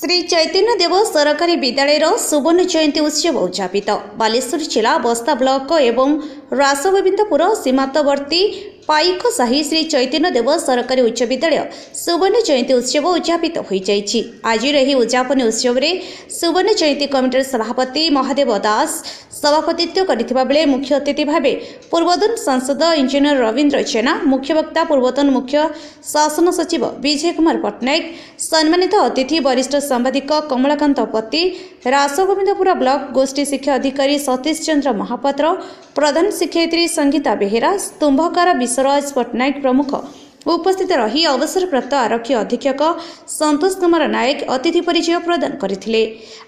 श्री चैतन्य देव सरकारी विद्यालय सुवर्ण जयंती उत्सव उद्यापित बालेश्वर जिला बस्ता ब्लॉक एवं रासगोविंदपुर सीमांतवर्ती पाइकसाही श्री चैतन्य देव सरकारी उच्च विद्यालय सुवर्ण जयंती उत्सव उद्यापित हो जाइछि। आज उद्यापन उत्सव में सुवर्ण जयंती कमिटर सभापति महादेव दास सभापतित्व करथिबा बेले मुख्य अतिथि भाव पूर्वतन सांसद इंजीनियर रविंद्र जेना, मुख्य वक्ता पूर्वतन मुख्य शासन सचिव विजय कुमार पट्टनायक, सम्मानित अतिथि वरिष्ठ सांबादिक कमलाकांत पति, रासगोविंदपुर ब्लॉक गोष्ठी शिक्षा अधिकारी सतीश चंद्र महापात्र, प्रधान शिक्षयित्री संगीता बेहेरा, स्तंभकार विश्वराज पट्टनायक प्रमुख उपस्थित रही अवसरप्राप्त आरक्षी अधीक्षक संतोष कुमार नायक अतिथि परिचय प्रदान करथिले।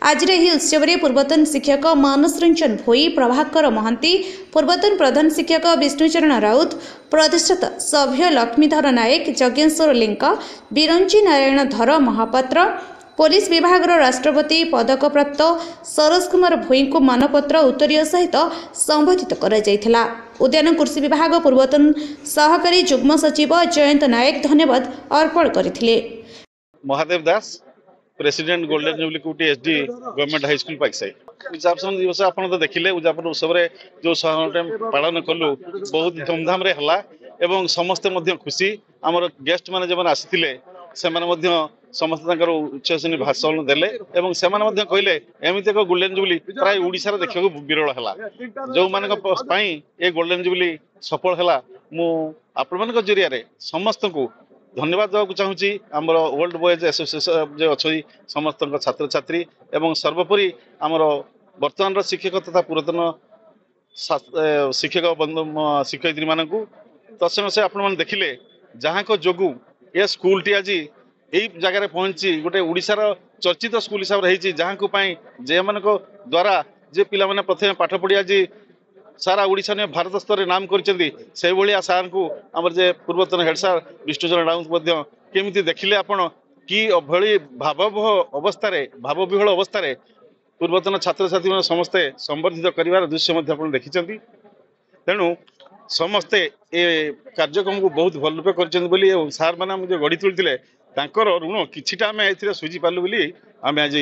आज उत्सव में पूर्वतन शिक्षक मानस रंजन भोई, प्रभाकर महांती, पूर्वतन प्रधान शिक्षक विष्णुचरण राउत, प्रतिष्ठित सभ्य लक्ष्मीधर नायक, जगेश्वर लेंका, बिरंची नारायण धर महापात्र, पुलिस विभाग राष्ट्रपति पदक प्राप्त सरोज कुमार भोई को मानपत्र उत्तरीय सहित संबोधित करा। उद्यान कृषि विभाग पूर्वतन सहकारी जुग्म सचिव जयंत नायक धन्यवाद अर्पण करथिले। महादेव दास, प्रेसिडेंट गोल्डन जुबली कुटी एसडी गवर्नमेंट हाई स्कूल पाइकसाई। उद्यापन दिवस आपन तो देखिले, उद्यापन उत्सव रे जो पालन कलु बहुत धूमधाम रे हला एवं समस्त मध्य खुशी। हमर गेस्ट माने जमन आसीथिले से समस्त उच्चश्रेणी भाषण देले एवं से कहले एमती एक गोल्डन जुबली प्राय ओडिशा रे देखा विरल है। जो मान ये गोल्डन जुबली सफल है, मुझे जरिया समस्त को धन्यवाद देवाक चाहूँगी। आमर वर्ल्ड बॉयज एसोसिएशन जो अच्छी समस्त छात्र छात्री एवं सर्वोपरि आमर वर्तमान शिक्षक तथा पुरातन शिक्षक बंधु शिक्षयित्री मानक तत्संग से आपण देखिले जहाँ को जोगु ये स्कूल टी आज यही जगह पहुंची गोटे ओडिशार चर्चित स्कूल हिसाब से जहाँ को जे मान द्वारा जे पिला माने प्रथम पाठ पढ़ी आज सारा ओडिशा ने भारत स्तर नाम कर सार को आमर जे पूर्वतन हेड सार विष्णुचरण राउत केमी देखिले आपण कि भली भावविहल अवस्था पूर्वतन छात्र छात्री मैंने समस्ते संबर्धित कर दृश्य देखी। तेणु समस्ते ये कार्यक्रम को बहुत भल रूपे कर सार मैंने गढ़ी तुलते ऋण किछिटा आम ए सुझी पार्लु बोली आम आज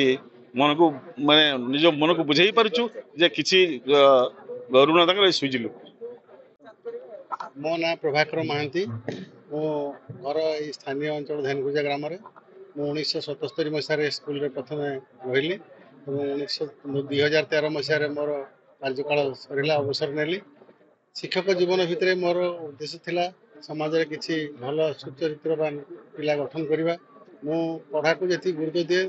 मन को माने निज मन को बुझे पार्छु जे किछि ऋण तक सुझिलु। मो ना प्रभाकर महांती, मो घर स्थानीय अंचल धेनगुजा ग्राम में 1977 मसीह स्कूल प्रथम रही 2013 मसीह मोर कार्यकाल सरला अवसर नेली। शिक्षक जीवन भितर मोर उद्देश्य थिला समाज रे किछि भल सुचरित्रवान पिला गठन करवा। मु पढ़ा को जी गुरुत्व दिए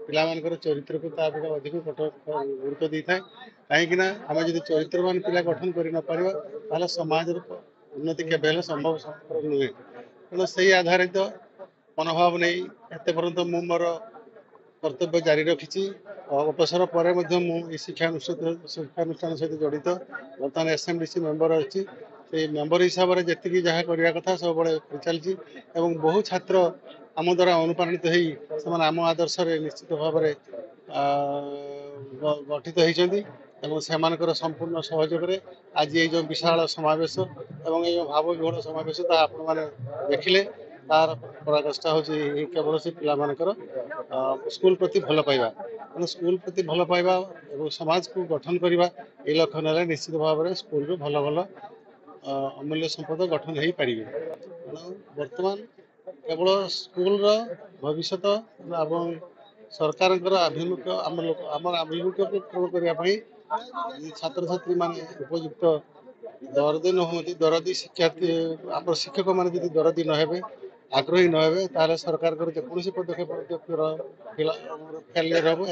पिला मानकर चरित्र को अधिक गुरुत्व दी था कहीं आम जब चरित्रवान पिला गठन कर न पारिबा ताले समाज उन्नति केबे संभव नुहे। तेणु से आधारित मनोभाव नहीं एत पर्यंत मु मोर कर्तव्य जारी रखी। अवसर पर शिक्षानुष्ठान सहित जड़ित बर्तमान एसएमडीसी मेंबर अच्छी से मेंबर हिसाब से जी जहाँ करने कथा सब बड़े चलती बहु छात्र आम द्वारा अनुप्राणित हो आम आदर्श निश्चित भाव गठित होती से संपूर्ण सहयोग आज ये जो विशाल समावेश और ये भावविहल समावेश आपण देखिले तार पराकाष्ठा हूँ केवल से पिलामानकर स्कूल प्रति भल पाइबा। स्कूल प्रति भल पाइबा और समाज को गठन करवा ये लक्ष्य ना निश्चित भाव में स्कूल भल भल अमूल्य संपद गठन हो पारे। वर्तमान केवल स्कूल भविष्य एवं सरकार आभिमुख्य आम आभिमुख्य को पूर्ण करने छात्र छात्री मान उपयुक्त दरदी नुहति दरदी शिक्षार्थी आम शिक्षक मैंने दरदी नहे आग्रही नहे ताले सरकार जेकोसी पदक्षेप फेलियर हम ए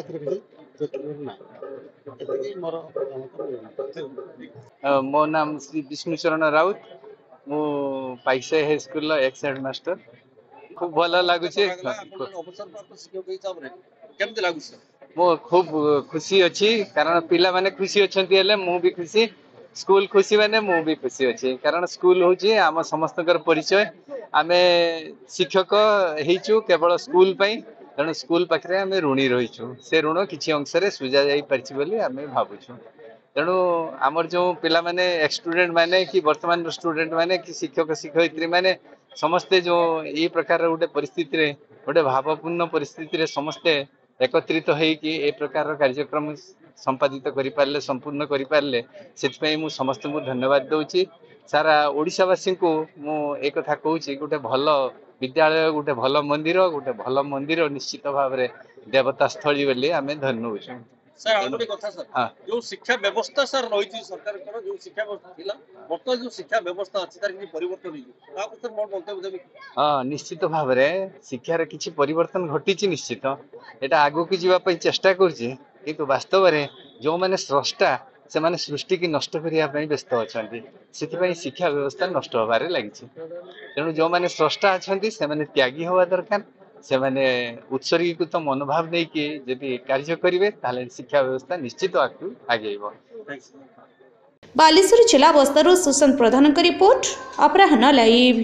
मो नाम श्री विष्णुचरण राउत, मु Paikasai high school ex head master. खूब भल लगुच, मो खूब खुशी अच्छी कारण पिला माने खुशी अच्छा मु भी खुशी, स्कूल खुशी माने मु भी खुशी अच्छी कारण स्कूल हूँ आम समस्त परिचय। आम शिक्षक हो केवल स्कूल तेणु स्कूल पाखे आम ऋणी रहीचु से ऋण किसी अंश सुझा जा पारि आम भावुँ। तेणु आमर जो पिला माने स्टूडेंट माने कि वर्तमान स्टूडेंट माने कि शिक्षक शिक्षयित्री माने समस्ते जो ये प्रकार गोटे परिस्थिति गोटे भावपूर्ण परिस्थिति समस्ते एकत्रित होइकि ए प्रकार कार्यक्रम संपादित करि पारले संपूर्ण करि पारले सेति मु समस्त को धन्यवाद दउची सारा ओडिशावासी को मु एक कथा कहूची गोटे भल विद्यालय गोटे भल मंदिर निश्चित भाव में देवता स्थली बोली आम धन्य होचु सर और गोटे कथा सर हाँ जो शिक्षा व्यवस्था सर रही सरकार जो शिक्षा व्यवस्था थिला वर्तमान जो शिक्षा व्यवस्था अछि तार कि परिवर्तन होई ता सर मोर मंतव्य देबी हाँ निश्चित भाव में शिक्षार किसी परिवर्तन घटी निश्चित एटा आगो की जीवा पई चेष्टा करछि किंतु वास्तव में जो माने स्रष्टा से माने सृष्टि की नष्ट करिया पई व्यस्त अछंती सेति शिक्षा व्यवस्था नष्ट होबारे लागिछि तेणु जो माने स्रष्टा अछंती से माने त्यागी होवा दरकार से माने उत्सर्गीकृत मनोभाव नहीं कि यदि कार्य करिवे ताले शिक्षा व्यवस्था निश्चित आगेइबो बालेश्वर जिला बस्तर सुशांत प्रधान रिपोर्ट अपराह्न लाइव।